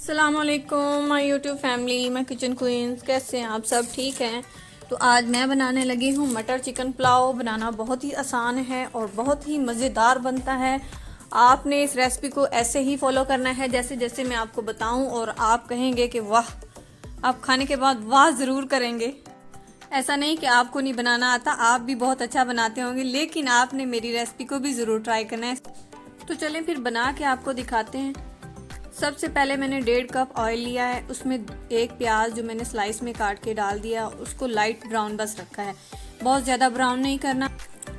अस्सलामुअलैकुम my YouTube family, my kitchen queens. कैसे हैं आप सब? ठीक हैं। तो आज मैं बनाने लगी हूँ मटर चिकन पुलाव। बनाना बहुत ही आसान है और बहुत ही मज़ेदार बनता है। आपने इस रेसिपी को ऐसे ही फॉलो करना है जैसे जैसे मैं आपको बताऊँ, और आप कहेंगे कि वाह, आप खाने के बाद वाह ज़रूर करेंगे। ऐसा नहीं कि आपको नहीं बनाना आता, आप भी बहुत अच्छा बनाते होंगे, लेकिन आपने मेरी रेसिपी को भी ज़रूर ट्राई करना है। तो चलें फिर बना के आपको दिखाते हैं। सबसे पहले मैंने 1.5 कप ऑयल लिया है, उसमें एक प्याज जो मैंने स्लाइस में काट के डाल दिया, उसको लाइट ब्राउन बस रखा है, बहुत ज़्यादा ब्राउन नहीं करना।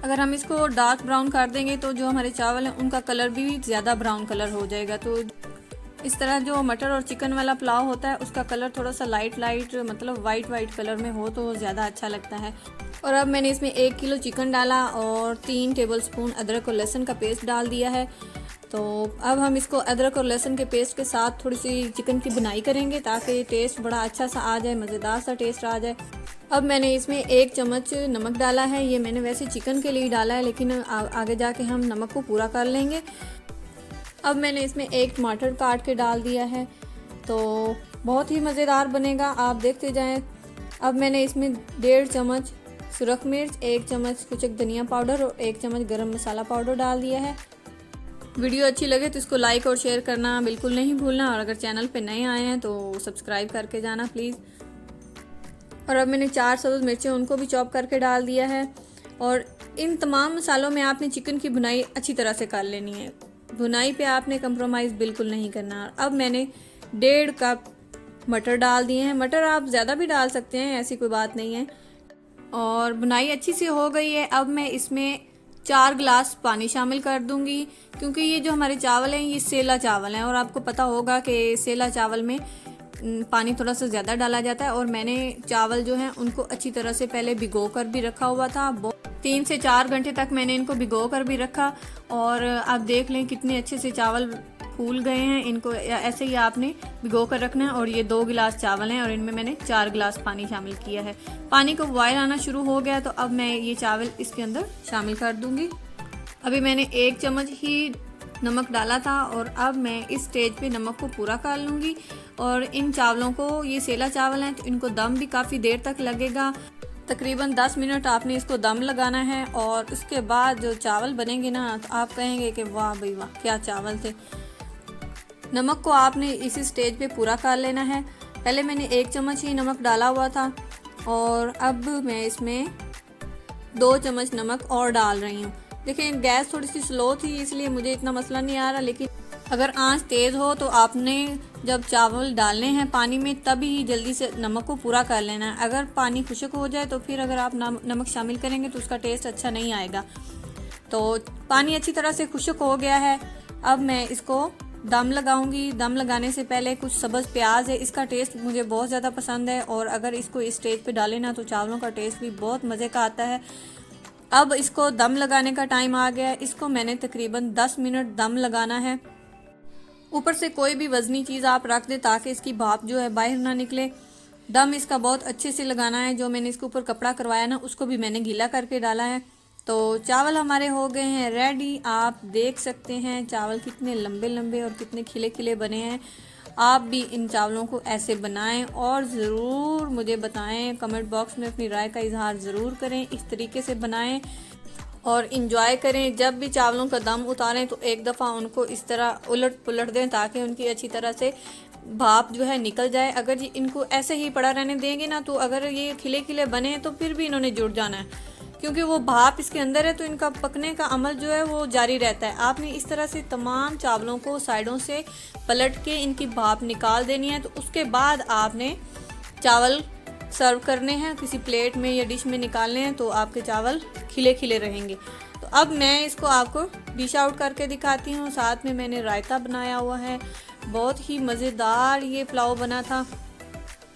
अगर हम इसको डार्क ब्राउन कर देंगे तो जो हमारे चावल हैं उनका कलर भी ज़्यादा ब्राउन कलर हो जाएगा। तो इस तरह जो मटर और चिकन वाला पुलाव होता है उसका कलर थोड़ा सा लाइट मतलब वाइट कलर में हो तो ज़्यादा अच्छा लगता है। और अब मैंने इसमें 1 किलो चिकन डाला और 3 टेबलस्पून अदरक और लहसुन का पेस्ट डाल दिया है। तो अब हम इसको अदरक और लहसुन के पेस्ट के साथ थोड़ी सी चिकन की बुनाई करेंगे ताकि टेस्ट बड़ा अच्छा सा आ जाए, मज़ेदार सा टेस्ट आ जाए। अब मैंने इसमें 1 चम्मच नमक डाला है। ये मैंने वैसे चिकन के लिए डाला है, लेकिन आगे जाके हम नमक को पूरा कर लेंगे। अब मैंने इसमें 1 टमाटर काट के डाल दिया है, तो बहुत ही मज़ेदार बनेगा, आप देखते जाएं। अब मैंने इसमें 1.5 चम्मच सुरख मिर्च, 1 चम्मच कुचक धनिया पाउडर और 1 चम्मच गरम मसाला पाउडर डाल दिया है। वीडियो अच्छी लगे तो इसको लाइक और शेयर करना बिल्कुल नहीं भूलना, और अगर चैनल पे नए आए हैं तो सब्सक्राइब करके जाना प्लीज़। और अब मैंने 4 सब्ज़ मिर्चें उनको भी चॉप करके डाल दिया है। और इन तमाम मसालों में आपने चिकन की भुनाई अच्छी तरह से कर लेनी है, भुनाई पे आपने कंप्रोमाइज़ बिल्कुल नहीं करना। अब मैंने 1.5 कप मटर डाल दिए हैं। मटर आप ज़्यादा भी डाल सकते हैं, ऐसी कोई बात नहीं है। और भुनाई अच्छी सी हो गई है। अब मैं इसमें 4 गिलास पानी शामिल कर दूंगी, क्योंकि ये जो हमारे चावल हैं ये सेला चावल हैं, और आपको पता होगा कि सेला चावल में पानी थोड़ा सा ज़्यादा डाला जाता है। और मैंने चावल जो हैं उनको अच्छी तरह से पहले भिगो कर भी रखा हुआ था, 3 से 4 घंटे तक मैंने इनको भिगो कर भी रखा। और आप देख लें कितने अच्छे से चावल फूल गए हैं। इनको ऐसे ही आपने भिगो कर रखना है। और ये 2 गिलास चावल हैं और इनमें मैंने 4 गिलास पानी शामिल किया है। पानी को बॉयल आना शुरू हो गया तो अब मैं ये चावल इसके अंदर शामिल कर दूंगी। अभी मैंने 1 चम्मच ही नमक डाला था, और अब मैं इस स्टेज पे नमक को पूरा कर लूँगी। और इन चावलों को, ये सेला चावल हैं तो इनको दम भी काफ़ी देर तक लगेगा, तकरीबन 10 मिनट आपने इसको दम लगाना है। और उसके बाद जो चावल बनेंगे ना, तो आप कहेंगे कि वाह भाई वाह, क्या चावल थे। नमक को आपने इसी स्टेज पे पूरा कर लेना है। पहले मैंने 1 चम्मच ही नमक डाला हुआ था, और अब मैं इसमें 2 चम्मच नमक और डाल रही हूँ। देखिए गैस थोड़ी सी स्लो थी इसलिए मुझे इतना मसला नहीं आ रहा, लेकिन अगर आंच तेज़ हो तो आपने जब चावल डालने हैं पानी में तभी जल्दी से नमक को पूरा कर लेना है। अगर पानी खुश्क हो जाए तो फिर अगर आप नमक शामिल करेंगे तो उसका टेस्ट अच्छा नहीं आएगा। तो पानी अच्छी तरह से खुश्क हो गया है। अब मैं इसको दम लगाऊंगी। दम लगाने से पहले कुछ सब्ज़ प्याज है, इसका टेस्ट मुझे बहुत ज़्यादा पसंद है, और अगर इसको इस स्टेज पे डालें ना तो चावलों का टेस्ट भी बहुत मज़े का आता है। अब इसको दम लगाने का टाइम आ गया है। इसको मैंने तकरीबन 10 मिनट दम लगाना है। ऊपर से कोई भी वज़नी चीज़ आप रख दें ताकि इसकी भाप जो है बाहर ना निकले। दम इसका बहुत अच्छे से लगाना है। जो मैंने इसके ऊपर कपड़ा करवाया ना, उसको भी मैंने गीला करके डाला है। तो चावल हमारे हो गए हैं रेडी। आप देख सकते हैं चावल कितने लंबे लंबे और कितने खिले खिले बने हैं। आप भी इन चावलों को ऐसे बनाएं और ज़रूर मुझे बताएं, कमेंट बॉक्स में अपनी राय का इजहार ज़रूर करें। इस तरीके से बनाएं और इंजॉय करें। जब भी चावलों का दम उतारें तो एक दफ़ा उनको इस तरह उलट पुलट दें ताकि उनकी अच्छी तरह से भाप जो है निकल जाए। अगर इनको ऐसे ही पड़ा रहने देंगे ना, तो अगर ये खिले खिले बने तो फिर भी इन्होंने जुड़ जाना है, क्योंकि वो भाप इसके अंदर है, तो इनका पकने का अमल जो है वो जारी रहता है। आपने इस तरह से तमाम चावलों को साइडों से पलट के इनकी भाप निकाल देनी है। तो उसके बाद आपने चावल सर्व करने हैं, किसी प्लेट में या डिश में निकालने हैं, तो आपके चावल खिले खिले रहेंगे। तो अब मैं इसको आपको डिश आउट करके दिखाती हूँ। साथ में मैंने रायता बनाया हुआ है, बहुत ही मज़ेदार ये पुलाव बना था।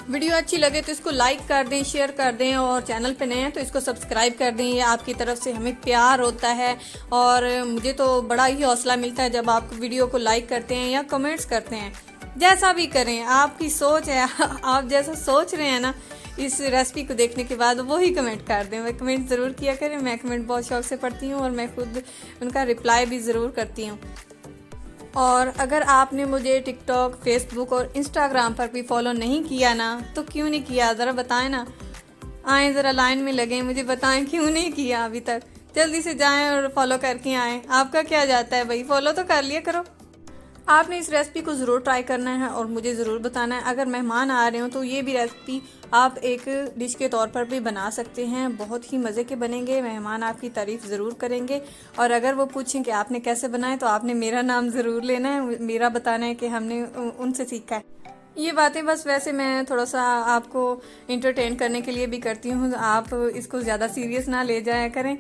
वीडियो अच्छी लगे तो इसको लाइक कर दें, शेयर कर दें, और चैनल पे नए हैं तो इसको सब्सक्राइब कर दें। ये आपकी तरफ से हमें प्यार होता है, और मुझे तो बड़ा ही हौसला मिलता है जब आप वीडियो को लाइक करते हैं या कमेंट्स करते हैं। जैसा भी करें, आपकी सोच है, आप जैसा सोच रहे हैं ना इस रेसिपी को देखने के बाद, वही कमेंट कर दें। वह कमेंट ज़रूर किया करें। मैं कमेंट बहुत शौक से पढ़ती हूँ और मैं खुद उनका रिप्लाई भी ज़रूर करती हूँ। और अगर आपने मुझे टिकटॉक, फेसबुक और इंस्टाग्राम पर भी फॉलो नहीं किया ना, तो क्यों नहीं किया, ज़रा बताएं ना। आए ज़रा लाइन में लगें, मुझे बताएं क्यों नहीं किया अभी तक। जल्दी से जाएं और फॉलो करके आएँ। आपका क्या जाता है भाई, फॉलो तो कर लिया करो। आपने इस रेसिपी को ज़रूर ट्राई करना है और मुझे ज़रूर बताना है। अगर मेहमान आ रहे हो तो ये भी रेसिपी आप एक डिश के तौर पर भी बना सकते हैं। बहुत ही मज़े के बनेंगे, मेहमान आपकी तारीफ़ ज़रूर करेंगे। और अगर वो पूछें कि आपने कैसे बनाए, तो आपने मेरा नाम ज़रूर लेना है, मेरा बताना है कि हमने उनसे सीखा है। ये बातें बस वैसे मैं थोड़ा सा आपको इंटरटेन करने के लिए भी करती हूँ, आप इसको ज़्यादा सीरियस ना ले जाया करें।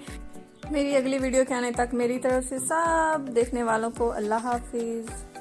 मेरी अगली वीडियो के आने तक मेरी तरफ से सब देखने वालों को अल्लाह हाफिज़।